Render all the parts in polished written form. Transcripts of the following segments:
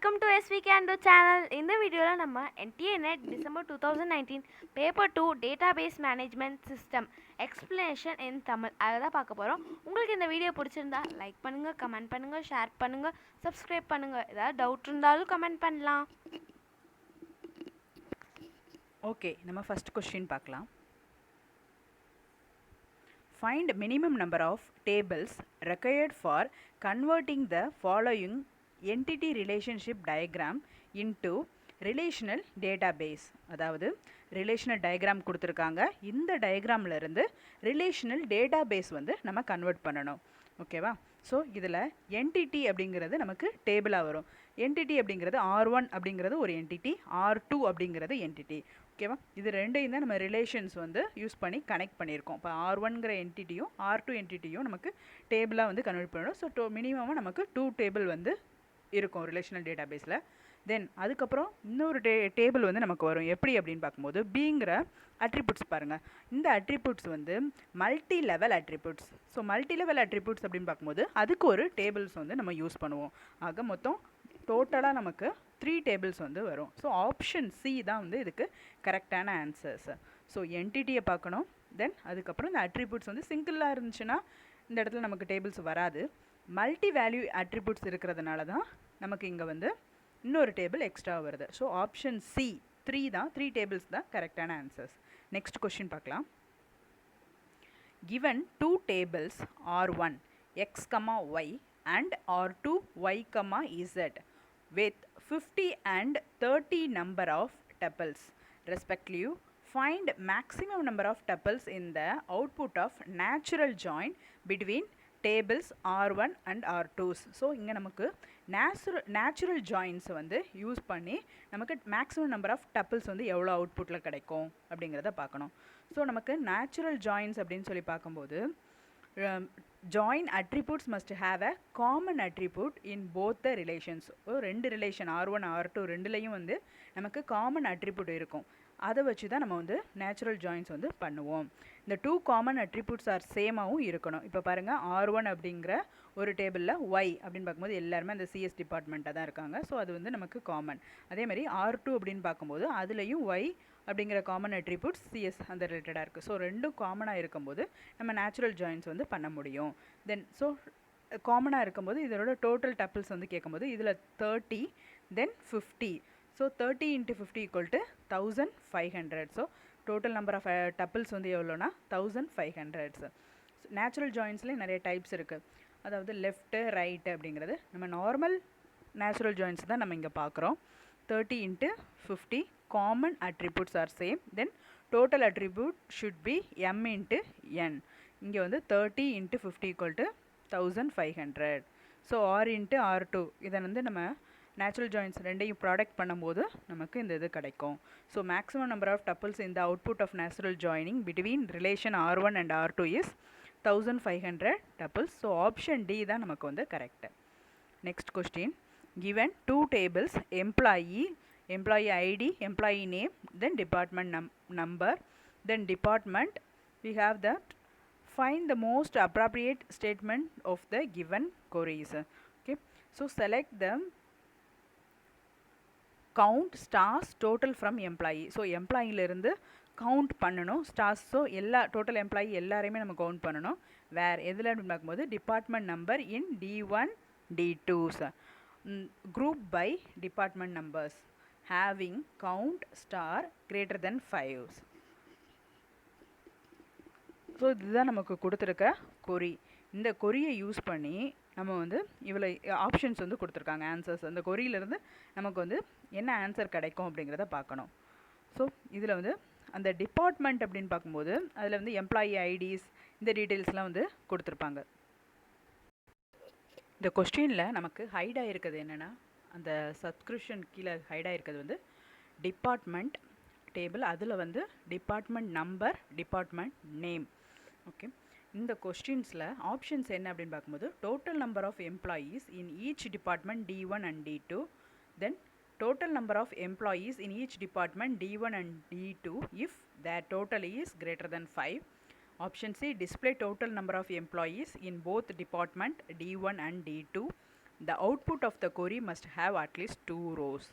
Welcome to SVK Ando channel. இந்த வீடியோல நம்ம NTA NET December 2019 paper 2 database management system explanation in Tamil அத பார்க்க போறோம். உங்களுக்கு இந்த வீடியோ பிடிச்சிருந்தா லைக் பண்ணுங்க, கமெண்ட் பண்ணுங்க, ஷேர் பண்ணுங்க, Subscribe பண்ணுங்க. ஏதாவது டவுட் இருந்தாலும் கமெண்ட் பண்ணலாம். ஓகே, நம்ம ஃபர்ஸ்ட் क्वेश्चन பார்க்கலாம். Find minimum number of tables required for converting the following entity relationship diagram into relational database. அதாவது ரிலேஷனல் டயக்ராம் கொடுத்துருக்காங்க. இந்த டயக்ராமில் இருந்து ரிலேஷனல் டேட்டாபேஸ் வந்து நம்ம கன்வெர்ட் பண்ணணும். ஓகேவா? ஸோ இதில் என்டிட்டி அப்படிங்கிறது நமக்கு டேபிளாக வரும். என்டிட்டி அப்படிங்கிறது R1 அப்படிங்கிறது ஒரு என்டிட்டி, R2 அப்படிங்கிறது என்டிட்டி. ஓகேவா? இது ரெண்டையும் தான் நம்ம ரிலேஷன்ஸ் வந்து யூஸ் பண்ணி கனெக்ட் பண்ணியிருக்கோம். இப்போ R1ங்கிற என்டிட்டியும் R2 என்டிட்டியும் நமக்கு டேபிளாக வந்து கன்வெர்ட் பண்ணணும். ஸோ மினிமமாக நமக்கு 2 டேபிள் வந்து இருக்கும் ரிலேஷனல் டேட்டாபேஸில். தென் அதுக்கப்புறம் இன்னொரு டேபிள் வந்து நமக்கு வரும். எப்படி அப்படின்னு பார்க்கும்போது பிங்கிற அட்ரிபியூட்ஸ் பாருங்கள். இந்த அட்ரிபியூட்ஸ் வந்து multi level attributes. So multi level attributes அப்படின்னு பார்க்கும்போது அதுக்கு ஒரு டேபிள்ஸ் வந்து நம்ம யூஸ் பண்ணுவோம். ஆக மொத்தம் டோட்டலாக நமக்கு 3 டேபிள்ஸ் வந்து வரும். ஸோ ஆப்ஷன் சி தான் வந்து இதுக்கு கரெக்டான ஆன்சர்ஸ். ஸோ என்டிட்டியை பார்க்கணும். தென் அதுக்கப்புறம் இந்த அட்ரிபியூட்ஸ் வந்து சிங்கிளாக இருந்துச்சுன்னா இந்த இடத்துல நமக்கு டேபிள்ஸ் வராது. மல்டி வேல்யூ அட்ரிபியூட்ஸ் இருக்கிறதுனால தான் நமக்கு இங்கே வந்து இன்னொரு டேபிள் எக்ஸ்ட்ரா வருது. ஸோ ஆப்ஷன் சி 3 டேபிள்ஸ் தான் கரெக்டான ஆன்சர்ஸ். நெக்ஸ்ட் கொஸ்டின் பார்க்கலாம். given 2 tables R1 x, y and R2 y, z with 50 and 30 number of tuples respectively, find maximum number of tuples in the output of natural join between tables R1 and R2s. So இங்கே நமக்கு natural ஜாயின்ஸை வந்து use பண்ணி நமக்கு maximum number of tuples வந்து எவ்வளோ அவுட்புட்டில் கிடைக்கும் அப்படிங்கிறத பார்க்கணும். ஸோ நமக்கு நேச்சுரல் ஜாயின்ஸ் அப்படின்னு சொல்லி பார்க்கும்போது join attributes must have a common attribute in both the relations. ரெண்டு ரிலேஷன் R1 R2 ரெண்டுலேயும் வந்து நமக்கு காமன் அட்ரிபியூட் இருக்கும். அதை வச்சு தான் நம்ம வந்து நேச்சுரல் ஜாயின்ஸ் வந்து பண்ணுவோம். இந்த 2 காமன் அட்ரிபியூட்ஸ் ஆர் சேமாகவும் இருக்கணும். இப்போ பாருங்கள், R1 அப்படிங்கிற ஒரு டேபிளில் ஒய் அப்படின்னு பார்க்கும்போது எல்லாருமே அந்த சிஎஸ் டிபார்ட்மெண்ட்டாக தான் இருக்காங்க. ஸோ அது வந்து நமக்கு காமன். அதேமாதிரி R2 அப்படின்னு பார்க்கும்போது அதுலேயும் ஒய் அப்படிங்கிற காமன் அட்ரிபியூட்ஸ் சிஎஸ் அந்த ரிலேட்டடாக இருக்குது. ஸோ ரெண்டும் காமனாக இருக்கும்போது நம்ம நேச்சுரல் ஜாயின்ஸ் வந்து பண்ண முடியும். தென் ஸோ காமனாக இருக்கும்போது இதோட டோட்டல் டப்பிள்ஸ் வந்து கேட்கும்போது இதில் 30 then 50. So 30 × 50 = 1500. So total number of tuples வந்து எவ்வளோனா 1500. நேச்சுரல் ஜாயின்ஸ்லேயும் நிறைய டைப்ஸ் இருக்குது. அதாவது லெஃப்ட்டு ரைட்டு அப்படிங்கிறது நம்ம நார்மல் நேச்சுரல் ஜாயின்ஸ் தான் நம்ம இங்கே பார்க்குறோம். 30 × 50 common attributes R same. Then total attribute should be m × n. இங்கே வந்து 30 × 50 = 1500. ஸோ R × R2 இதை வந்து நம்ம நேச்சுரல் ஜாயின்ஸ் ரெண்டையும் ப்ராடக்ட் பண்ணும்போது நமக்கு இந்த இது கிடைக்கும். So maximum number of tuples இந்த output of natural joining between relation R1 and R2 is 1500 tuples. So option D தான் நமக்கு வந்து correct. Next question. given 2 tables employee ID, employee name, then department number, then department, we have that find the most appropriate statement of the given queries. Okay, so select the count stars total from employee. So எம்ப்ளாயிலிருந்து count பண்ணணும் stars. So எல்லா total employee எல்லாரையுமே நம்ம count பண்ணணும். வேறு எதில் அப்படின்னு பார்க்கும்போது department number in D1 D2s. Group by department numbers having count star greater than 5. So இதுதான் நமக்கு கொடுத்துருக்க கொரி. இந்த கொரியை யூஸ் பண்ணி நம்ம வந்து இவ்வளோ ஆப்ஷன்ஸ் வந்து கொடுத்துருக்காங்க ஆன்சர்ஸ். அந்த கொரியிலேருந்து நமக்கு வந்து என்ன ஆன்சர் கிடைக்கும் அப்படிங்கிறத பார்க்கணும். ஸோ இதில் வந்து அந்த டிபார்ட்மெண்ட் அப்படின்னு பார்க்கும்போது அதில் வந்து எம்ப்ளாயி ஐடிஸ் இந்த டீட்டெயில்ஸ்லாம் வந்து கொடுத்துருப்பாங்க. இந்த கொஸ்டினில் நமக்கு ஹைடாக இருக்கிறது என்னென்னா, அந்த சப்ஸ்கிரிப்ஷன் கீழே ஹைடாக இருக்கிறது வந்து டிபார்ட்மெண்ட் டேபிள். அதில் வந்து department number, department name. Okay, இந்த கொஸ்டின்ஸில் ஆப்ஷன்ஸ் என்ன அப்படின்னு பார்க்கும்போது total number of employees in each department D1 and D2, then total number of employees in each department D1 and D2 if their total is greater than 5. Option C, display total number of employees in both department D1 and D2. the output of the query must have at least 2 rows.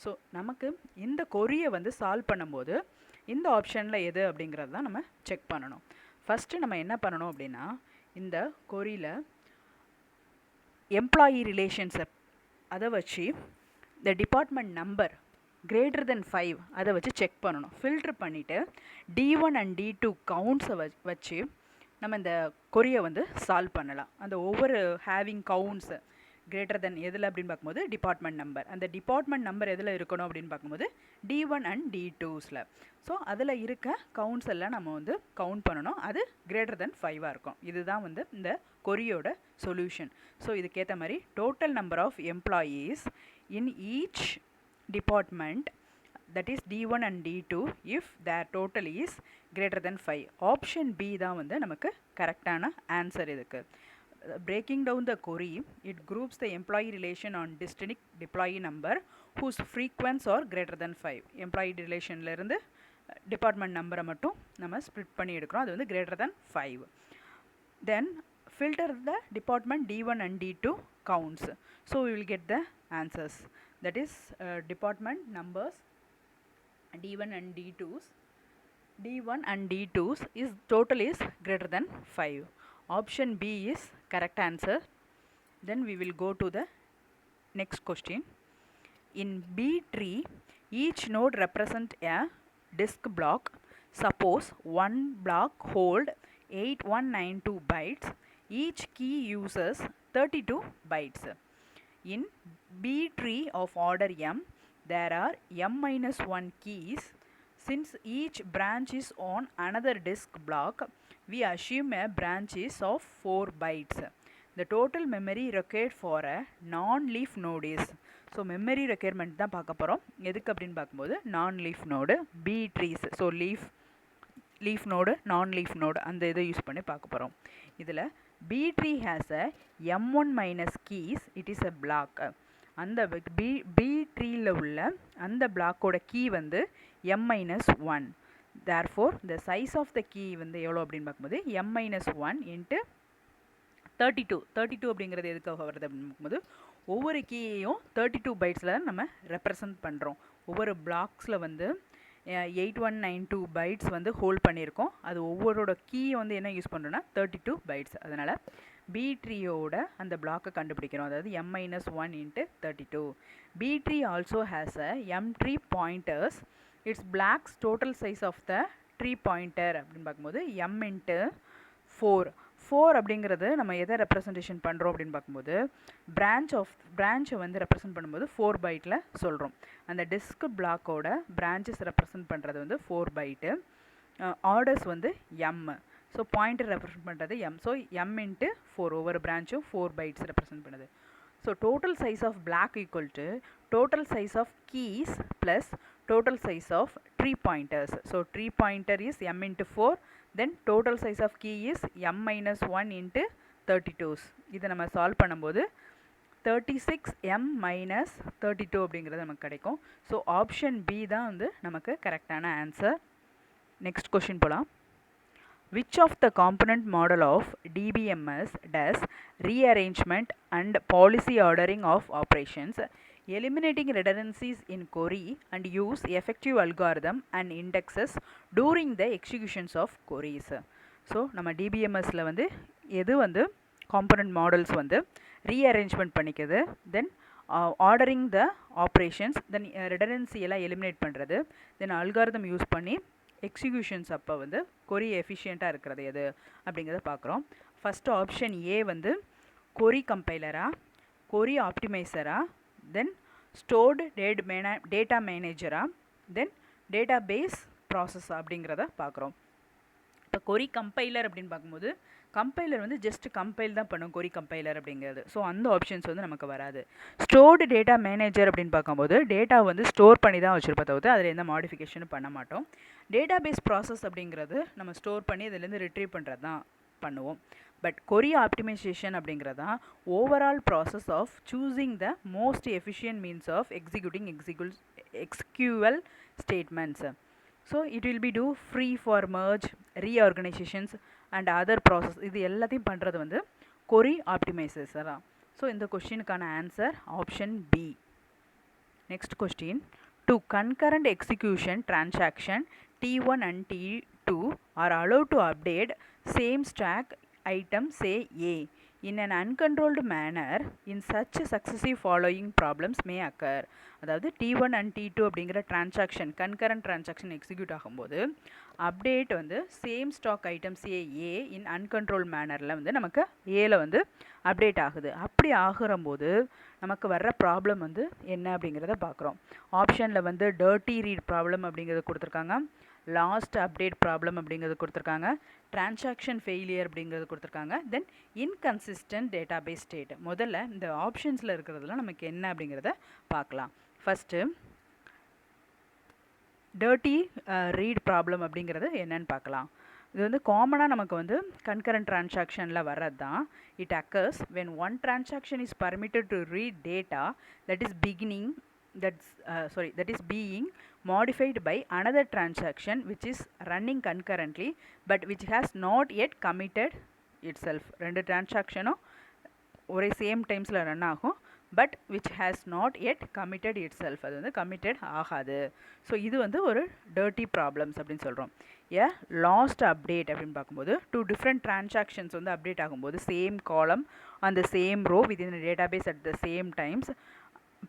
So நமக்கு இந்த கொரியை வந்து solve பண்ணும்போது இந்த ஆப்ஷனில் எது அப்படிங்கிறது தான் நம்ம செக் பண்ணணும். ஃபஸ்ட்டு நம்ம என்ன பண்ணணும் அப்படின்னா, இந்த கொரியில் எம்ப்ளாயி ரிலேஷன்ஸை அதை வச்சு இந்த டிபார்ட்மெண்ட் நம்பர் கிரேட்டர் தென் 5 அதை வச்சு செக் பண்ணணும். ஃபில்ட்ரு பண்ணிவிட்டு D1 அண்ட் D2 கவுண்ட்ஸை வச்சு நம்ம இந்த கொரியை வந்து சால்வ் பண்ணலாம். அந்த ஒவ்வொரு ஹேவிங் கவுண்ட்ஸு கிரேட்டர் தென் எதில் அப்படின்னு பார்க்கும்போது டிபார்ட்மெண்ட் நம்பர், அந்த டிபார்ட்மெண்ட் நம்பர் எதில் இருக்கணும் அப்படின்னு பார்க்கும்போது D1 அண்ட் D2ஸில். ஸோ அதில் இருக்க கவுண்ட்ஸ் எல்லாம் நம்ம வந்து கவுண்ட் பண்ணணும், அது கிரேட்டர் தென் 5ஆக இருக்கும். இதுதான் வந்து இந்த கொரியோட சொல்யூஷன். ஸோ இதுக்கேற்ற மாதிரி total number of employees in each department, that is D1 and D2 if their total is greater than 5. Option B தான் வந்து நமக்கு கரெக்டான ஆன்சர் இதுக்கு. Breaking down the query, it groups the employee relation on distinct employee number whose frequents are greater than 5. Employee relationல இருந்து department number மட்டும் நம்ம split பண்ணி எடுக்கிறோம், அது வந்து greater than 5. Then filter the department D1 and D2 counts. So we will get the answers. That is department numbers D1 and D2's is total is greater than 5. Option B is correct answer. Then we will go to the next question. In B tree, each node represent a disk block. Suppose one block hold 8192 bytes. Each key uses 32 bytes. In B tree of order M, there are m-1 keys. Since each branch is on another disk block, we assume a branch is of 4 bytes. The total memory required for a non-leaf node is, so memory requirement தான் பார்க்க போகிறோம். எதுக்கு அப்படின்னு பார்க்கும்போது non-leaf node, B trees, so leaf node, non-leaf node அந்த இதை use பண்ணி பார்க்க போகிறோம். இதில் B tree has a m1 minus keys, it is a block. அந்த B ட்ரீயில் உள்ள அந்த பிளாக்கோட கீ வந்து m-1. therefore the size of the key வந்து எவ்வளோ அப்படின்னு பார்க்கும்போது m-1 into 32 அப்படிங்கிறது எதுக்காக வருது அப்படின்னு பார்க்கும்போது ஒவ்வொரு கீயையும் 32 பைட்ஸில் நம்ம ரெப்ரசன்ட் பண்ணுறோம். ஒவ்வொரு பிளாக்ஸில் வந்து 8192 பைட்ஸ் வந்து ஹோல்ட் பண்ணியிருக்கோம். அது ஒவ்வொருட கீயை வந்து என்ன யூஸ் பண்ணுறோன்னா 32 பைட்ஸ். அதனால் B ட்ரீயோட அந்த பிளாக்கை கண்டுபிடிக்கிறோம், அதாவது m-1 into 32. B tree also has a m tree pointers. Its blocks total size of the tree pointer அப்படின்னு பார்க்கும்போது m into 4. 4 அப்படிங்கிறது நம்ம எதை ரெப்ரசன்டேஷன் பண்ணுறோம் அப்படின்னு பார்க்கும்போது பிரான்ச்சை வந்து ரெப்ரசன்ட் பண்ணும்போது 4 பைட்டில் சொல்கிறோம். அந்த டிஸ்க் பிளாக்கோட பிரான்ச்சஸ் ரெப்ரசன்ட் பண்ணுறது வந்து 4 பைட்டு, ஆர்டர்ஸ் வந்து m. ஸோ பாயிண்டர் ரெப்ரசன்ட் பண்ணுறது m. ஸோ m into 4 ஒவ்வொரு பிரான்ச்சும் 4 பைட்ஸ் ரெப்ரசன்ட் பண்ணுது. So total size of block equal to total size of keys plus total size of tree pointers. So tree pointer is m into 4, then total size of key is m-1 into 32s. இதை நம்ம solve பண்ணும்போது 36m minus 32 அப்படிங்கிறது நமக்கு கிடைக்கும். So option B தான் வந்து நமக்கு கரெக்டான ஆன்சர். நெக்ஸ்ட் கொஷின் போகலாம். Which of the component model of DBMS does rearrangement and policy ordering of operations, eliminating redundancies in query and use effective algorithm and indexes during the executions of queries? So நம்ம டிபிஎம்எஸில் வந்து எது வந்து component models வந்து rearrangement பண்ணிக்குது, then ordering the operations, then redundancy எல்லாம் eliminate பண்ணுறது, then algorithm use பண்ணி எக்ஸிக்யூஷன்ஸ் அப்போ வந்து கொரி எஃபிஷியண்ட்டாக இருக்கிறது எது அப்படிங்கிறத பார்க்குறோம். ஃபஸ்ட்டு ஆப்ஷன் ஏ வந்து கொரி கம்பைலரா, கொரி ஆப்டிமைசரா, தென் ஸ்டோர்டு டேட்டா மேனேஜரா, தென் டேட்டா பேஸ் ப்ராசஸ் அப்படிங்கிறத பார்க்குறோம். இப்போ கொரி கம்பைலர் அப்படின்னு பார்க்கும்போது கம்பைலர் வந்து ஜஸ்ட் கம்பைல் தான் பண்ணும் கொரி கம்பைலர் அப்படிங்கிறது. ஸோ அந்த ஆப்ஷன்ஸ் வந்து நமக்கு வராது. ஸ்டோர்டு டேட்டா மேனேஜர் அப்படின்னு பார்க்கும்போது டேட்டா வந்து ஸ்டோர் பண்ணி தான் வச்சுருப்போம், தவிர்த்து அதில் எந்த மாடிஃபிகேஷனும் பண்ண மாட்டோம். டேட்டா பேஸ் ப்ராசஸ் அப்படிங்கிறது நம்ம ஸ்டோர் பண்ணி இதுலேருந்து ரிட்ரீவ் பண்ணுறது தான் பண்ணுவோம். பட் கொரி ஆப்டிமைசேஷன் அப்படிங்கிறது தான் overall process of choosing the most efficient means of executing SQL statements. So it will be to free for merge, reorganisations and other process. இது எல்லாத்தையும் பண்ணுறது வந்து கொரி ஆப்டிமைசேஷன் தான். ஸோ இந்த கொஸ்டினுக்கான answer option B. Next question. To concurrent execution transaction T1 and T2 are allowed to update same stack item say A in an uncontrolled manner in such successive following problems may occur. அதாவது T1 and T2 அப்படிங்கிற transaction concurrent transaction execute ஆகும்போது update வந்து same stock items A in uncontrolled mannerல வந்து நமக்கு Aல வந்து update ஆகுது. அப்படி ஆகுறம்போது நமக்கு வர்ற ப்ராப்ளம் வந்து என்ன அப்படிங்கிறத பார்க்குறோம். ஆப்ஷனில் வந்து டர்ட்டி ரீட் ப்ராப்ளம் அப்படிங்கிறது கொடுத்துருக்காங்க, லாஸ்ட் அப்டேட் ப்ராப்ளம் அப்படிங்கிறது கொடுத்துருக்காங்க, டிரான்சாக்ஷன் ஃபெயிலியர் அப்படிங்கிறது கொடுத்துருக்காங்க, தென் இன்கன்சிஸ்டன்ட் டேட்டாபேஸ் ஸ்டேட். முதல்ல இந்த ஆப்ஷன்ஸில் இருக்கிறதுலாம் நமக்கு என்ன அப்படிங்கிறத பார்க்கலாம். ஃபஸ்ட்டு டர்ட்டி ரீட் ப்ராப்ளம் அப்படிங்கிறது என்னன்னு பார்க்கலாம். இது வந்து காமனாக நமக்கு வந்து கன்கரண்ட் டிரான்சாக்ஷனில் வர்றது தான். It occurs when one transaction is permitted to read data that is that is being modified by another transaction which is running concurrently but which has not yet committed itself. ரெண்டு டிரான்சாக்ஷனும் ஒரே same டைம்ஸில் run ஆகும், but which has not yet committed it self, அது வந்து committed ஆகாது. So இது வந்து ஒரு டர்ட்டி ப்ராப்ளம்ஸ் அப்படின்னு சொல்கிறோம். லாஸ்ட் அப்டேட் அப்படின்னு பார்க்கும்போது டூ டிஃப்ரெண்ட் டிரான்சாக்ஷன்ஸ் வந்து அப்டேட் ஆகும்போது சேம் காலம் அந்த same row with in database at the same times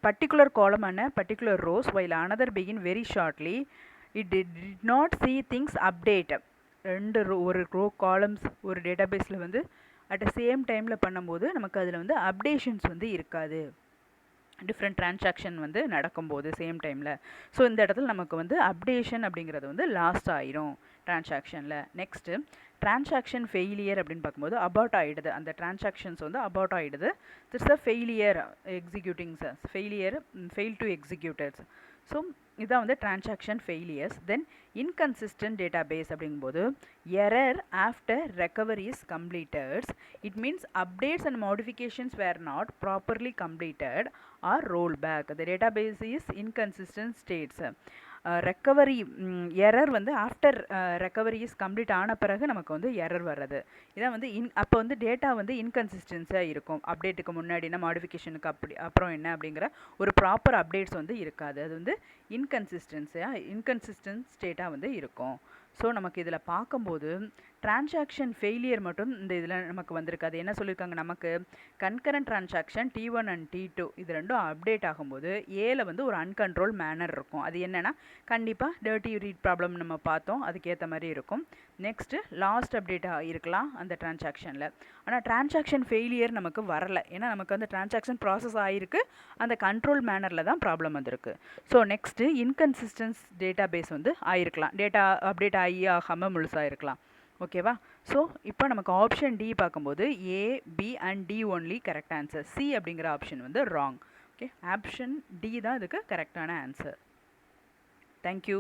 particular column and a particular rows while another begin very shortly it did not see things update. ரெண்டு ஒரு row columns ஒரு டேட்டாபேஸில் வந்து at the same டைமில் பண்ணும்போது நமக்கு அதில் வந்து அப்டேஷன்ஸ் வந்து இருக்காது, டிஃப்ரெண்ட் டிரான்சாக்ஷன் வந்து நடக்கும்போது சேம் டைமில். ஸோ இந்த இடத்துல நமக்கு வந்து அப்டேஷன் அப்படிங்கிறது வந்து லாஸ்ட் ஆயிரும் டிரான்சாக்ஷனில். நெக்ஸ்ட்டு டிரான்சாக்ஷன் ஃபெயிலியர் அப்படின்னு பார்க்கும்போது அபார்ட் ஆகிடுது, அந்த டிரான்சாக்ஷன்ஸ் வந்து அபார்ட் ஆகிடுது. That's a failure fail to executors. So இதான் வந்து transaction failures. Then inconsistent database அப்படிங்கும்போது error after recovery is completed. It means updates and modifications were not properly completed or roll back. The database is inconsistent states. Recovery error வந்து after recovery is complete ஆன பிறகு நமக்கு வந்து error வர்றது. இதான் வந்து அப்போ வந்து டேட்டா வந்து இன்கன்சிஸ்டன்ஸாக இருக்கும். அப்டேட்டுக்கு முன்னாடினா மாடிஃபிகேஷனுக்கு அப்புறம் என்ன அப்படிங்கிற ஒரு ப்ராப்பர் அப்டேட்ஸ் வந்து இருக்காது. அது வந்து இன்கன்சிஸ்டன்ட் ஸ்டேட்டாக வந்து இருக்கும். ஸோ நமக்கு இதில் பார்க்கும்போது டிரான்சாக்ஷன் ஃபெயிலியர் மட்டும் இந்த இதில் நமக்கு வந்திருக்கு. அது என்ன சொல்லியிருக்காங்க, நமக்கு concurrent transaction T1 and T2 இது ரெண்டும் அப்டேட் ஆகும்போது ஏல வந்து ஒரு அன்கண்ட்ரோல் மேனர் இருக்கும். அது என்னென்னா கண்டிப்பாக டர்ட்டி ரீட் ப்ராப்ளம் நம்ம பார்த்தோம், அதுக்கேற்ற மாதிரி இருக்கும். நெக்ஸ்ட்டு லாஸ்ட் அப்டேட் இருக்கலாம் அந்த டிரான்சாக்ஷனில். ஆனால் டிரான்சாக்ஷன் ஃபெயிலியர் நமக்கு வரலை, ஏன்னா நமக்கு அந்த டிரான்சாக்ஷன் ப்ராசஸ் ஆகிருக்கு, அந்த கண்ட்ரோல் மேனரில் தான் ப்ராப்ளம் வந்திருக்கு. ஸோ நெக்ஸ்ட்டு இன்கன்சிஸ்டன்ஸ் டேட்டாபேஸ் வந்து ஆகிருக்கலாம், டேட்டா அப்டேட் ஆகாமல் முழுசாக இருக்கலாம். ஓகேவா? ஸோ இப்போ நமக்கு ஆப்ஷன் டி பார்க்கும்போது A, B and D only correct answer. C அப்படிங்கிற ஆப்ஷன் வந்து ராங். ஓகே, ஆப்ஷன் டி தான் இதுக்கு கரெக்டான ஆன்சர். தேங்க்யூ.